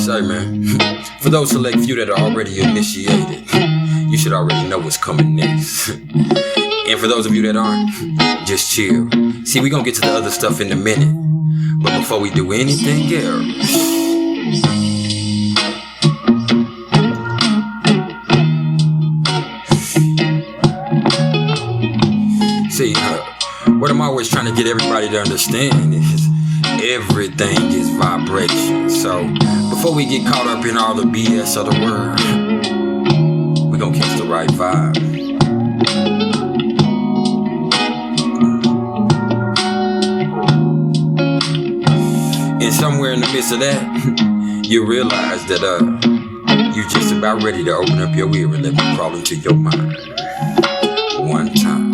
Say, man, for those select few that are already initiated, you should already know what's coming next. And for those of you that aren't, just chill. See, we gonna get to the other stuff in a minute. But before we do anything else, see, what I'm always trying to get everybody to understand is everything is vibration. So before we get caught up in all the BS of the world, we gonna catch the right vibe. And somewhere in the midst of that, you realize that you just about ready to open up your ear and let me crawl into your mind one time.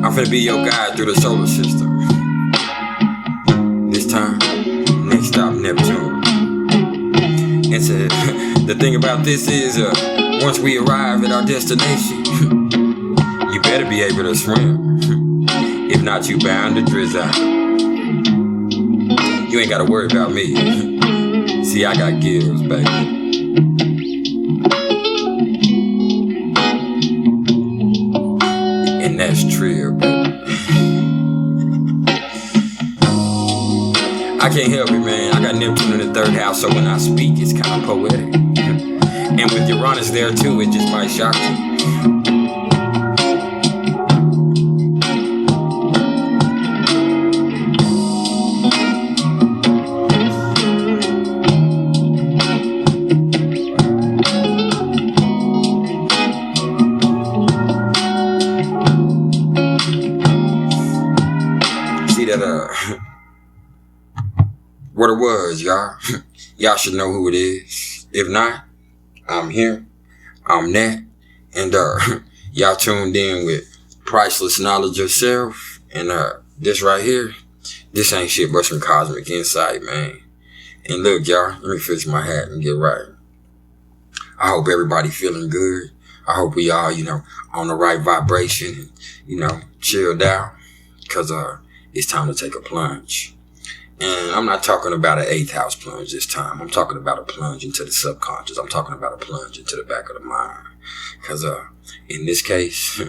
I'm finna be your guide through the solar system. This time, next stop, Neptune. And so, the thing about this is, once we arrive at our destination, you better be able to swim. If not, you bound to drizzle. You ain't gotta worry about me. See, I got gills, baby. And that's trill, baby. I can't help it, man. I got Neptune in the 3rd house, so when I speak, it's kind of poetic. And with Uranus there too, it just might shock you. What it was, y'all. Y'all should know who it is. If not, I'm here. I'm Nat. And y'all tuned in with Priceless Knowledge of Self. And this right here, this ain't shit but some cosmic insight, man. And look, y'all, let me fix my hat and get right. I hope everybody feeling good. I hope we all, on the right vibration, chilled out. Because it's time to take a plunge. And I'm not talking about an 8th house plunge this time. I'm talking about a plunge into the subconscious. I'm talking about a plunge into the back of the mind. Because in this case,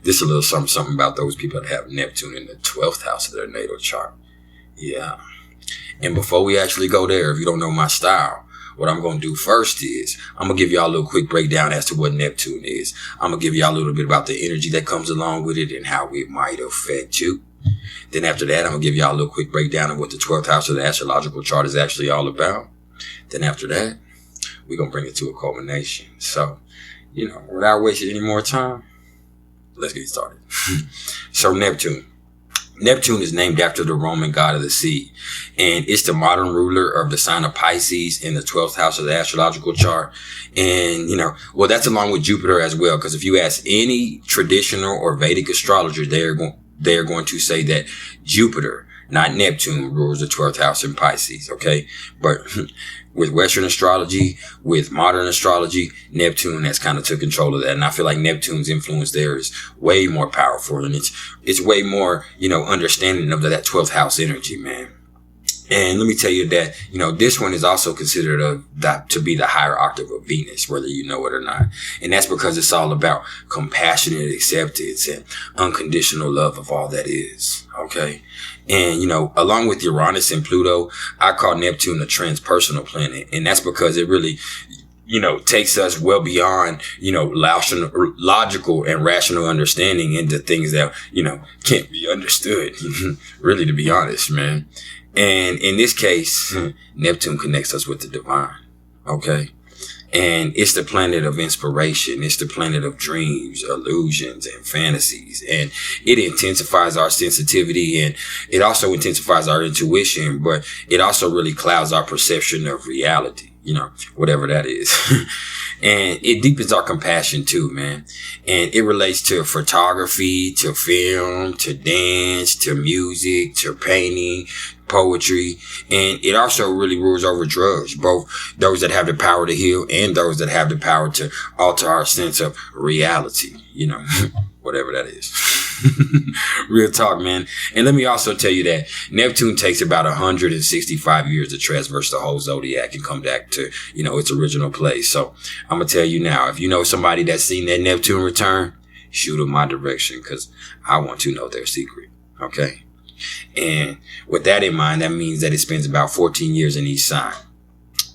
this is a little something about those people that have Neptune in the 12th house of their natal chart. Yeah. And before we actually go there, if you don't know my style, what I'm going to do first is I'm going to give y'all a little quick breakdown as to what Neptune is. I'm going to give y'all a little bit about the energy that comes along with it and how it might affect you. Then after that, I'm going to give y'all a little quick breakdown of what the 12th house of the astrological chart is actually all about. Then after that, we're going to bring it to a culmination. So, without wasting any more time, let's get started. So Neptune. Neptune is named after the Roman god of the sea. And it's the modern ruler of the sign of Pisces in the 12th house of the astrological chart. And, that's along with Jupiter as well. Because if you ask any traditional or Vedic astrologer, they're going to say that Jupiter, not Neptune, rules the 12th house in Pisces, okay? But with Western astrology, with modern astrology, Neptune has kind of took control of that. And I feel like Neptune's influence there is way more powerful. And it's way more, understanding of that 12th house energy, man. And let me tell you that, this one is also considered to be the higher octave of Venus, whether you know it or not. And that's because it's all about compassionate acceptance and unconditional love of all that is. Okay. And, along with Uranus and Pluto, I call Neptune a transpersonal planet. And that's because it really, takes us well beyond, logical and rational understanding into things that, can't be understood. Really, to be honest, man. And in this case, Neptune connects us with the divine. Okay. And it's the planet of inspiration. It's the planet of dreams, illusions, and fantasies. And it intensifies our sensitivity, and it also intensifies our intuition, but it also really clouds our perception of reality, whatever that is. And it deepens our compassion too, man. And it relates to photography, to film, to dance, to music, to painting, poetry. And it also really rules over drugs, both those that have the power to heal and those that have the power to alter our sense of reality, whatever that is. Real talk, man. And let me also tell you that Neptune takes about 165 years to traverse the whole zodiac and come back to, its original place. So I'm going to tell you now, if you know somebody that's seen that Neptune return, shoot them my direction, because I want to know their secret. Okay. And with that in mind, that means that it spends about 14 years in each sign.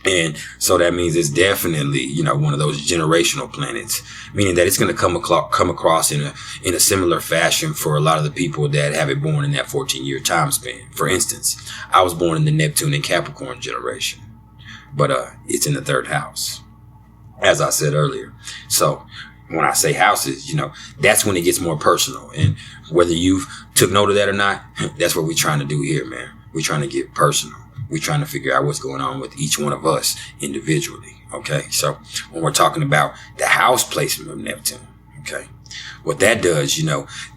And so that means it's definitely, one of those generational planets, meaning that it's going to come across in a similar fashion for a lot of the people that have it born in that 14-year time span. For instance, I was born in the Neptune and Capricorn generation, but it's in the third house, as I said earlier. So when I say houses, that's when it gets more personal. And whether you've took note of that or not, that's what we're trying to do here, man. We're trying to get personal. We're trying to figure out what's going on with each one of us individually. Okay. So when we're talking about the house placement of Neptune, okay, what that does,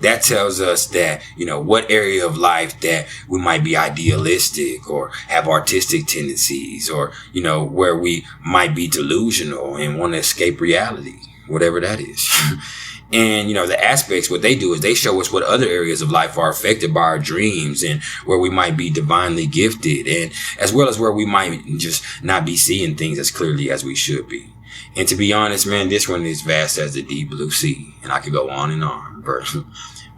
that tells us that, what area of life that we might be idealistic or have artistic tendencies, or, where we might be delusional and want to escape reality, whatever that is. And, the aspects, what they do is they show us what other areas of life are affected by our dreams, and where we might be divinely gifted, and as well as where we might just not be seeing things as clearly as we should be. And to be honest, man, this one is vast as the deep blue sea, and I could go on, but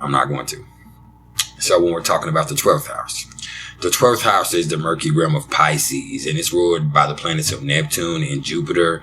I'm not going to. So when we're talking about the 12th house, the 12th house is the murky realm of Pisces, and it's ruled by the planets of Neptune and Jupiter.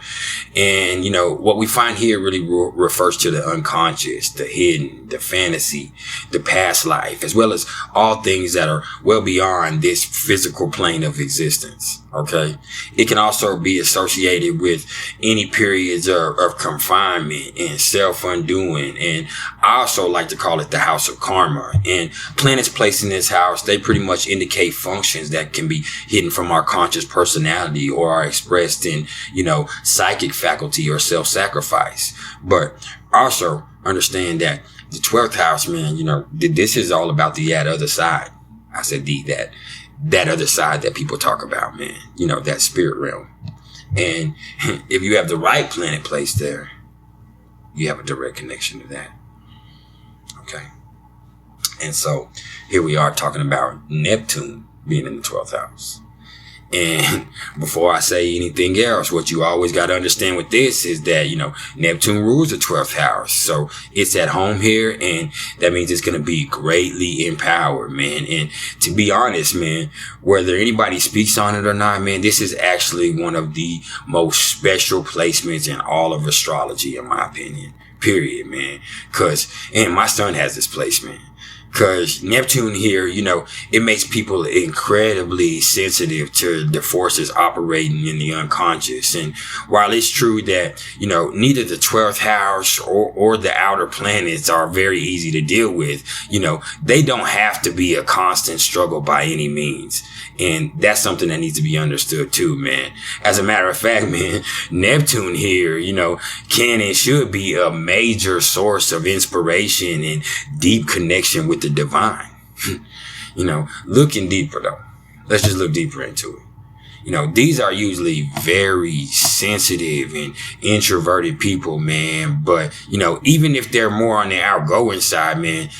And, what we find here really refers to the unconscious, the hidden, the fantasy, the past life, as well as all things that are well beyond this physical plane of existence. Okay. It can also be associated with any periods of confinement and self-undoing. And I also like to call it the house of karma. And planets placed in this house, they pretty much indicate functions that can be hidden from our conscious personality or are expressed in, psychic faculty or self-sacrifice. But also understand that the 12th house, man, this is all about the other side. I said that other side that people talk about, man, that spirit realm. And if you have the right planet placed there, you have a direct connection to that. Okay. And so here we are talking about Neptune being in the 12th house. And before I say anything else, what you always got to understand with this is that, Neptune rules the 12th house. So it's at home here, and that means it's going to be greatly empowered, man. And to be honest, man, whether anybody speaks on it or not, man, this is actually one of the most special placements in all of astrology, in my opinion, period, man. And my son has this placement. Because Neptune here, it makes people incredibly sensitive to the forces operating in the unconscious. And while it's true that, neither the 12th house or the outer planets are very easy to deal with, they don't have to be a constant struggle by any means. And that's something that needs to be understood too, man. As a matter of fact, man, Neptune here, can and should be a major source of inspiration and deep connection with the divine. Looking deeper though. Let's just look deeper into it. these are usually very sensitive and introverted people, man. But, even if they're more on the outgoing side, man,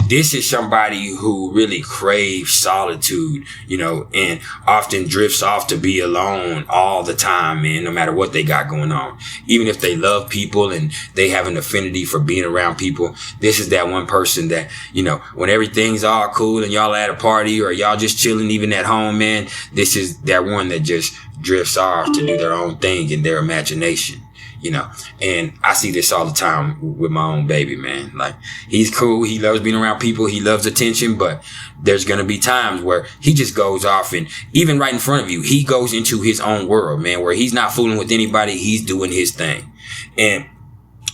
this is somebody who really craves solitude, and often drifts off to be alone all the time, man, no matter what they got going on. Even if they love people and they have an affinity for being around people, this is that one person that, when everything's all cool and y'all at a party or y'all just chilling even at home, man, this is that one that just drifts off to do their own thing in their imagination, and I see this all the time with my own baby, man. Like, he's cool. He loves being around people. He loves attention, but there's going to be times where he just goes off, and even right in front of you, he goes into his own world, man, where he's not fooling with anybody. He's doing his thing. And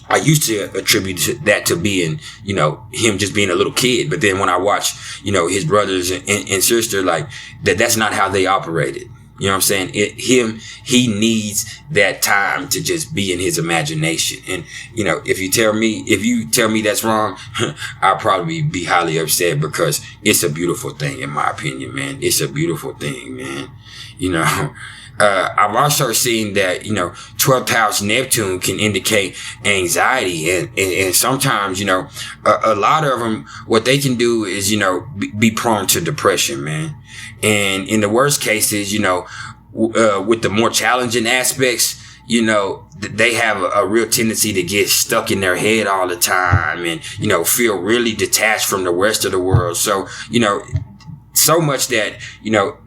I used to attribute that to being, him just being a little kid. But then when I watch, his brothers and sister, like that's not how they operated. You know what I'm saying? He needs that time to just be in his imagination. And, if you tell me that's wrong, I'll probably be highly upset, because it's a beautiful thing, in my opinion, man. It's a beautiful thing, man. I've also seen that, 12th house Neptune can indicate anxiety. And sometimes, a lot of them, what they can do is, be prone to depression, man. And in the worst cases, with the more challenging aspects, they have a real tendency to get stuck in their head all the time and, feel really detached from the rest of the world. So, so much that,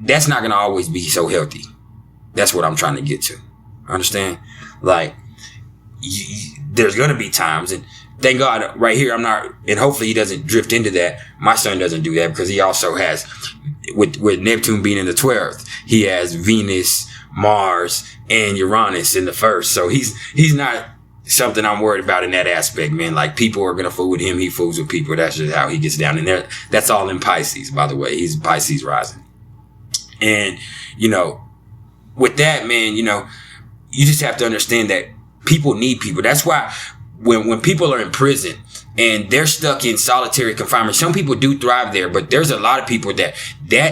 that's not going to always be so healthy. That's what I'm trying to get to. Understand? Like, there's going to be times, and thank God right here, I'm not, and hopefully he doesn't drift into that. My son doesn't do that, because he also has, with Neptune being in the 12th, he has Venus, Mars, and Uranus in the first. So he's not something I'm worried about in that aspect, man. Like, people are going to fool with him. He fools with people. That's just how he gets down in there. That's all in Pisces, by the way. He's Pisces rising. And, with that, man, you just have to understand that people need people. That's why when people are in prison and they're stuck in solitary confinement, some people do thrive there, but there's a lot of people that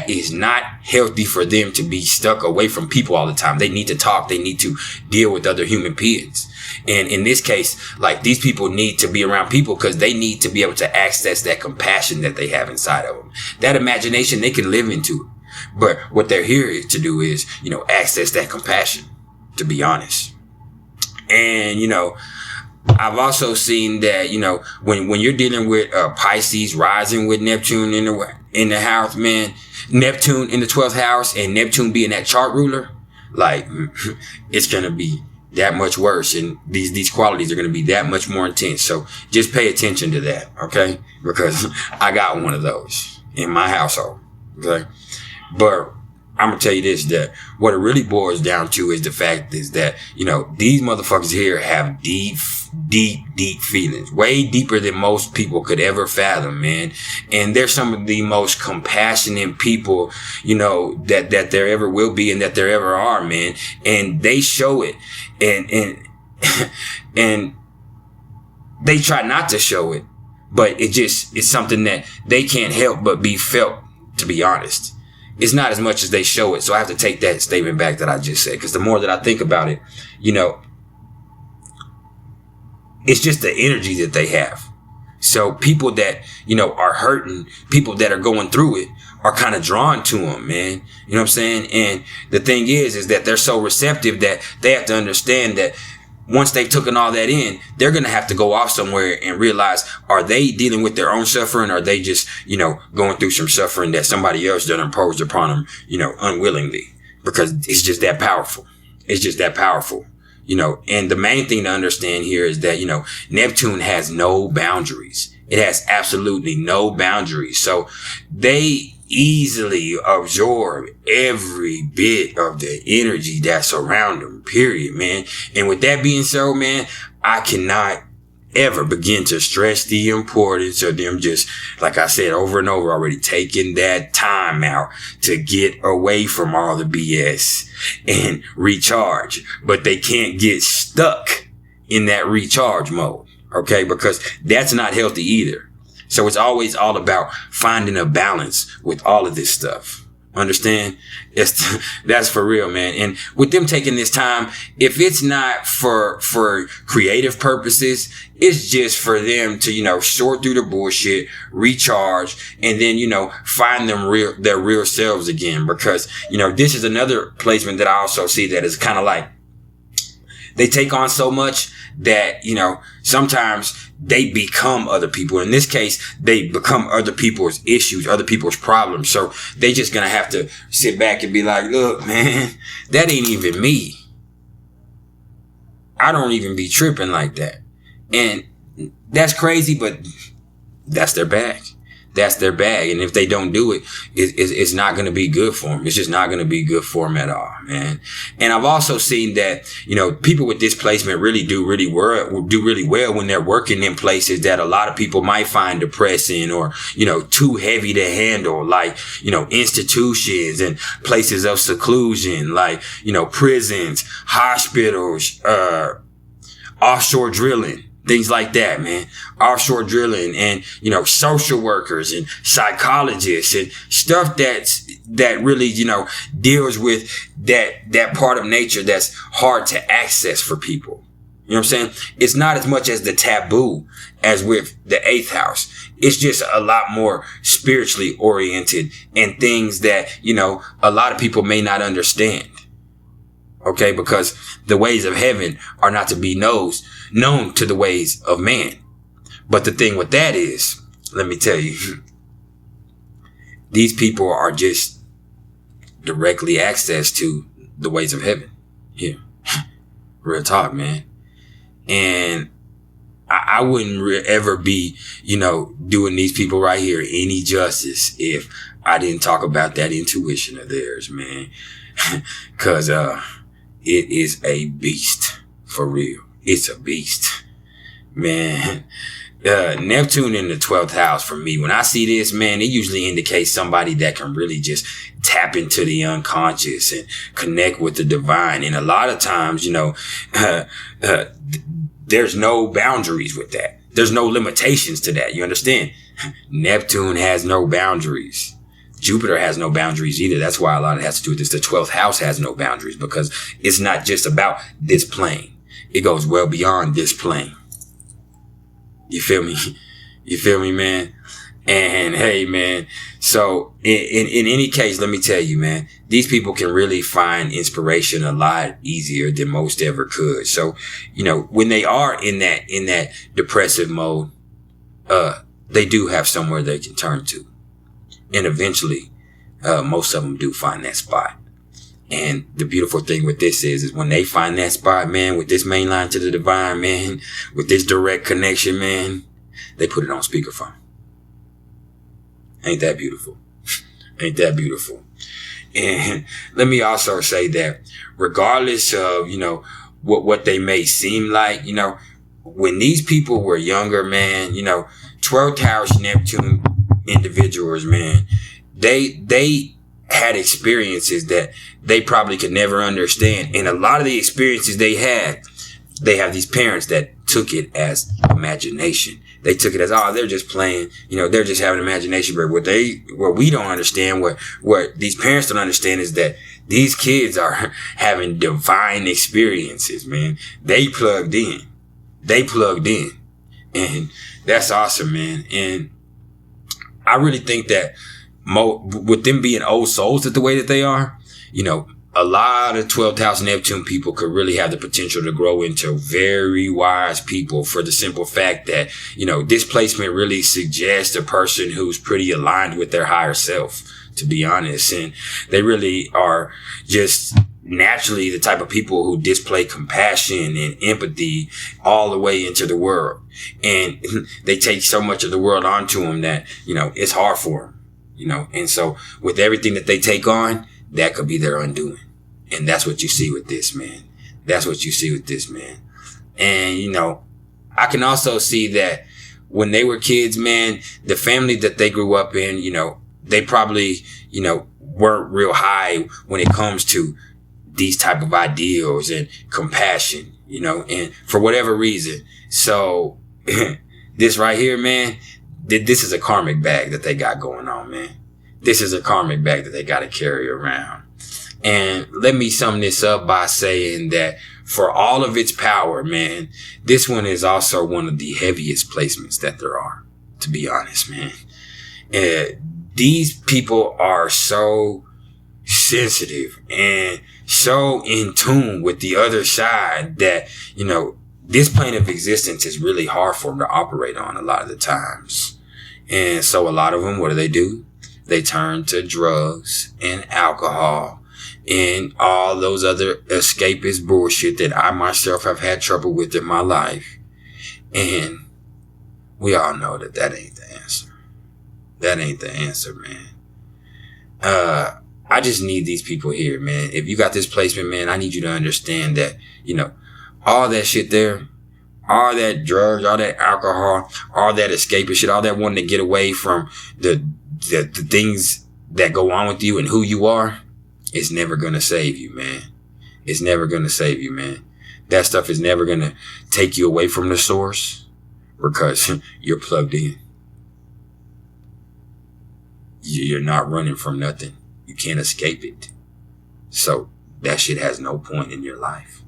is not healthy for them to be stuck away from people all the time. They need to talk. They need to deal with other human beings. And in this case, like, these people need to be around people because they need to be able to access that compassion that they have inside of them. That imagination, they can live into it. But what they're here to do is, access that compassion, to be honest. And, I've also seen that, when you're dealing with Pisces rising with Neptune in the house, man, Neptune in the 12th house and Neptune being that chart ruler, like, it's going to be that much worse. And these qualities are going to be that much more intense. So just pay attention to that, okay? Because I got one of those in my household, okay? But I'm going to tell you this, that what it really boils down to is the fact is that, these motherfuckers here have deep feelings, way deeper than most people could ever fathom, man. And they're some of the most compassionate people, that there ever will be and that there ever are, man. And they show it, and and they try not to show it, but it's something that they can't help but be felt, to be honest. It's not as much as they show it. So I have to take that statement back that I just said, because the more that I think about it, it's just the energy that they have. So people that, are hurting, people that are going through it are kind of drawn to them, man. You know what I'm saying? And the thing is that they're so receptive that they have to understand that once they've taken all that in, they're going to have to go off somewhere and realize, are they dealing with their own suffering? Or are they just, going through some suffering that somebody else done imposed upon them, unwillingly? Because it's just that powerful. It's just that powerful, and the main thing to understand here is that, Neptune has no boundaries. It has absolutely no boundaries. So they easily absorb every bit of the energy that's around them, period, man. And with that being so, man, I cannot ever begin to stress the importance of them just, like I said over and over already, taking that time out to get away from all the BS and recharge. But they can't get stuck in that recharge mode, okay? Because that's not healthy either. So it's always all about finding a balance with all of this stuff. Understand? That's for real, man. And with them taking this time, if it's not for creative purposes, it's just for them to, sort through the bullshit, recharge, and then, find their real selves again. Because, this is another placement that I also see that is kind of like, they take on so much that, sometimes they become other people. In this case, they become other people's issues, other people's problems. So they just gonna have to sit back and be like, look, man, that ain't even me. I don't even be tripping like that. And that's crazy, but that's their bag. That's their bag. And if they don't do it, it's not going to be good for them. It's just not going to be good for them at all, man. And I've also seen that, people with displacement really do really well when they're working in places that a lot of people might find depressing or, too heavy to handle, like, institutions and places of seclusion, like, prisons, hospitals, offshore drilling. Things like that, man. Offshore drilling and, social workers and psychologists and stuff that really, deals with that part of nature that's hard to access for people. You know what I'm saying? It's not as much as the taboo as with the 8th house. It's just a lot more spiritually oriented and things that, a lot of people may not understand. Okay, because the ways of heaven are not to be known to the ways of man. But the thing with that is, let me tell you, these people are just directly access to the ways of heaven. Yeah, real talk, man. And I wouldn't ever be, doing these people right here any justice if I didn't talk about that intuition of theirs, man. Cause, it is a beast, for real. It's a beast, man. Neptune in the 12th house for me. When I see this, man, it usually indicates somebody that can really just tap into the unconscious and connect with the divine. And a lot of times, there's no boundaries with that. There's no limitations to that. You understand? Neptune has no boundaries. Jupiter has no boundaries either. That's why a lot of it has to do with this. The 12th house has no boundaries because it's not just about this plane. It goes well beyond this plane. You feel me? You feel me, man? And hey, man. So in any case, let me tell you, man, these people can really find inspiration a lot easier than most ever could. So, when they are in that depressive mode, they do have somewhere they can turn to. And eventually, most of them do find that spot. And the beautiful thing with this is when they find that spot, man, with this main line to the divine, man, with this direct connection, man, they put it on speakerphone. Ain't that beautiful? Ain't that beautiful? And let me also say that regardless of, what they may seem like, when these people were younger, man, 12th house Neptune individuals, man, they had experiences that they probably could never understand. And a lot of the experiences they have these parents that took it as imagination. They took it as, they're just playing, they're just having imagination. But what we don't understand, what these parents don't understand is that these kids are having divine experiences, man. They plugged in. And that's awesome, man. And I really think that with them being old souls the way that they are, a lot of 12th house Neptune people could really have the potential to grow into very wise people for the simple fact that, this placement really suggests a person who's pretty aligned with their higher self, to be honest. And they really are just naturally the type of people who display compassion and empathy all the way into the world. And they take so much of the world onto them that, it's hard for them, and so with everything that they take on, that could be their undoing. And that's what you see with this, man. That's what you see with this, man. And, I can also see that when they were kids, man, the family that they grew up in, they probably, weren't real high when it comes to these type of ideals and compassion, and for whatever reason. So this right here, man, this is a karmic bag that they got going on, man. this is a karmic bag that they got to carry around. And let me sum this up by saying that for all of its power, man, this one is also one of the heaviest placements that there are, to be honest, man. These people are so sensitive and so in tune with the other side that, you know, this plane of existence is really hard for them to operate on a lot of the times. And so a lot of them, what do? They turn to drugs and alcohol and all those other escapist bullshit that I myself have had trouble with in my life. And we all know that that ain't the answer. That ain't the answer, man. I just need these people here, man. If you got this placement, man, I need you to understand that, you know, all that shit there, all that drugs, all that alcohol, all that escapist shit, all that wanting to get away from the things that go on with you and who you are, it's never going to save you, man. It's never going to save you, man. That stuff is never going to take you away from the source because you're plugged in. You're not running from nothing. You can't escape it. So that shit has no point in your life.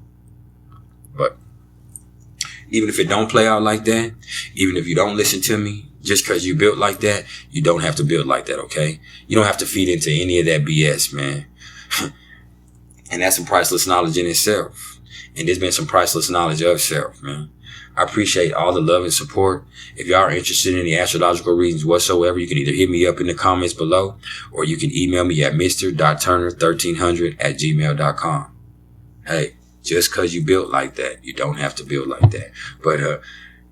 But even if it don't play out like that, even if you don't listen to me, just because you built like that, you don't have to build like that, okay? You don't have to feed into any of that BS, man. And that's some priceless knowledge in itself. And there's been some priceless knowledge of self, man. I appreciate all the love and support. If y'all are interested in any astrological readings whatsoever, you can either hit me up in the comments below, or you can email me at mr.turner1300@gmail.com. Hey, just because you built like that, you don't have to build like that. But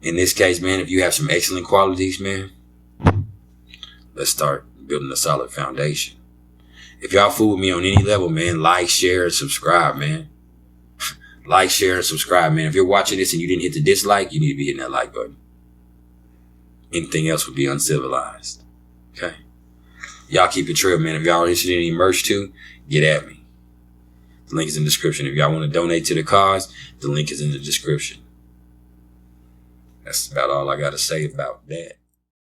in this case, man, if you have some excellent qualities, man, let's start building a solid foundation. If y'all fool with me on any level, man, like, share, and subscribe, man. Like, share, and subscribe, man. If you're watching this and you didn't hit the dislike, you need to be hitting that like button. Anything else would be uncivilized. Okay? Y'all keep it real, man. If y'all are interested in any merch too, get at me. The link is in the description. If y'all want to donate to the cause, the link is in the description. That's about all I got to say about that.